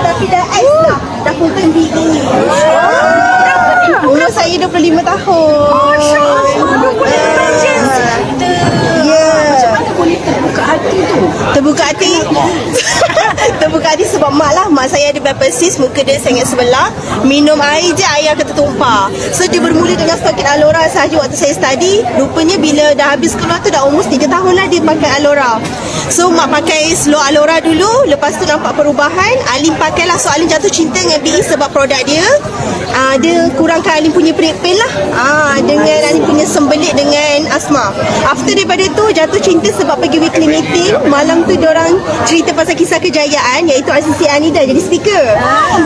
Tapi dah ais dah. Dah full-time BE. Umur saya 25 tahun. Masya Allah. Ya. Mana boleh terbuka hati tu? Terbuka hati. Terbuka hati sebab mak lah. Mak saya ada biopasis, muka dia sangat sebelah. Minum air je, air akan tertumpah. So dia bermula dengan stokin Alora sahaja waktu saya study. Rupanya bila dah habis keluar tu dah almost 3 tahun lah dia pakai Alora. So mak pakai slow Alora dulu. Lepas tu nampak perubahan, Alim pakai lah. So Alim jatuh cinta dengan BE sebab produk dia. Dia kurangkan Alim punya perit pain lah. Dengan Alim punya sembelit dengan asma. After daripada tu jatuh cinta sebab pergi weekly meeting. Malam tu diorang cerita pasal kisah kejayaan, iaitu RCC Anida jadi speaker.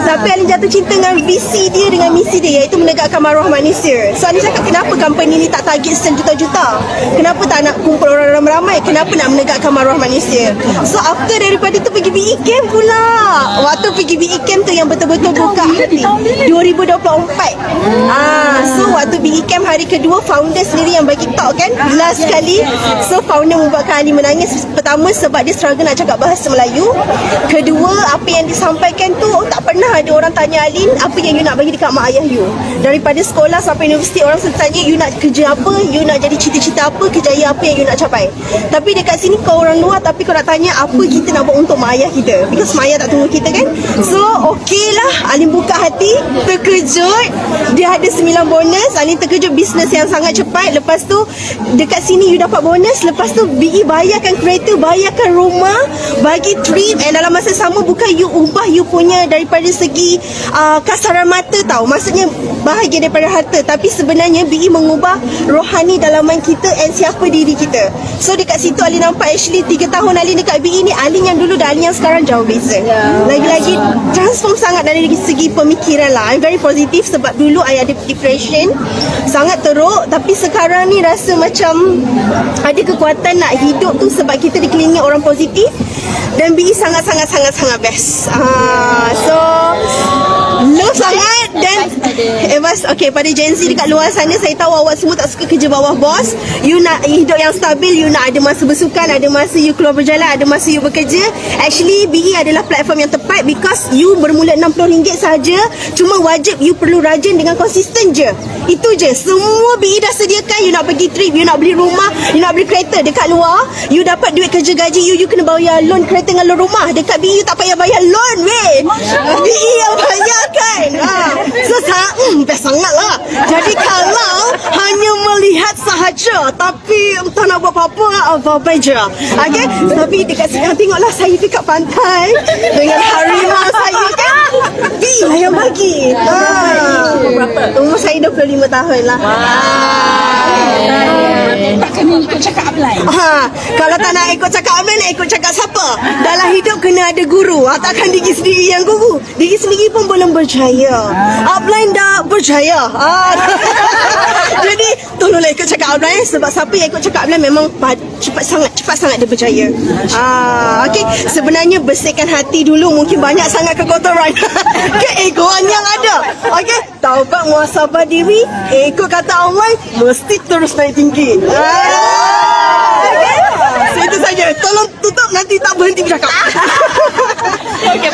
Tapi Alim jatuh cinta dengan visi dia, dengan misi dia, iaitu menegakkan maruah manusia. So Alim cakap, kenapa company ni tak target sejuta-juta? Kenapa tak nak kumpul orang ramai-ramai? Kenapa nak menegakkan maruah manusia? So after daripada tu pergi BE Camp pula. Waktu pergi BE Camp tu yang betul-betul buka hati. 2024. So waktu BE Camp hari kedua, founder sendiri yang bagi talk kan, last sekali. So founder membuatkan Alim menangis. Pertama sebab dia struggle nak cakap bahasa Melayu. Kedua, apa yang disampaikan tu tak pernah ada orang tanya Alin apa yang you nak bagi dekat mak ayah you. Daripada sekolah sampai universiti, orang selalu tanya you nak kerja apa, you nak jadi cita-cita apa, kejayaan apa yang you nak capai. Tapi dekat sini kau orang luar, tapi kau nak tanya apa kita nak buat untuk mak ayah kita, because mak ayah tak tunggu kita kan. So okey lah, Alin buka hati. Terkejut dia ada 9 bonus. Alin terkejut bisnes yang sangat cepat. Lepas tu dekat sini you dapat bonus. Lepas tu BE bayarkan kereta, bayarkan rumah, bagi trip, and dalam masa sama bukan you ubah you punya daripada segi kasaran mata tau, maksudnya bahagia daripada harta, tapi sebenarnya BE mengubah rohani dalaman kita and siapa diri kita. So dekat situ Alin nampak actually 3 tahun Alin dekat BE ni, Alin yang dulu dan Alin yang sekarang jauh beza. Lagi-lagi transform sangat dari segi pemikiran lah. I'm very positive sebab dulu I ada depression sangat teruk, tapi sekarang ni rasa macam ada kekuatan nak hidup tu sebab kita dikelilingi orang positif. Dan BE sangat-sangat best. So love sangat. Dan okay, pada Gen Z dekat luar sana, saya tahu awak semua tak suka kerja bawah bos. You nak hidup yang stabil, you nak ada masa bersukan, ada masa you keluar berjalan, ada masa you bekerja. Actually BE adalah platform yang tepat, because you bermula RM60 sahaja. Cuma wajib you perlu rajin dengan konsisten je. Itu je. Semua BE dah sediakan. You nak pergi trip, you nak beli rumah, you nak beli kereta dekat luar, you dapat duit kerja gaji you kena bayar loan kereta dengan loan rumah. Dekat BE you tak payah bayar loan weh. BE yang bayar kan. So best sangat lah. Jadi kalau hanya melihat sahaja tapi entah nak buat apa-apa je. Okay. Tapi dekat sekarang tengoklah saya dekat pantai dengan harimau saya kan. BE lah yang bagi. Umur saya 25 tahun lah. Tak kena ikut cakap upline. Kalau tak nak ikut cakap upline, nak ikut cakap siapa? Dalam hidup kena ada guru. Takkan diri sendiri yang guru. Diri sendiri pun belum berjaya. Upline dah berjaya. Jadi tolonglah ikut cakap upline, sebab siapa yang ikut cakap upline memang cepat sangat dia berjaya. Okay. Sebenarnya bersihkan hati dulu, mungkin banyak sangat kekotoran. Keegoan yang ada. Okay. Taubat muhasabah diri, ikut kata Allah, mesti terus naik tinggi. Okay. So itu saja. Tolong tutup, nanti tak berhenti bercakap. Okay,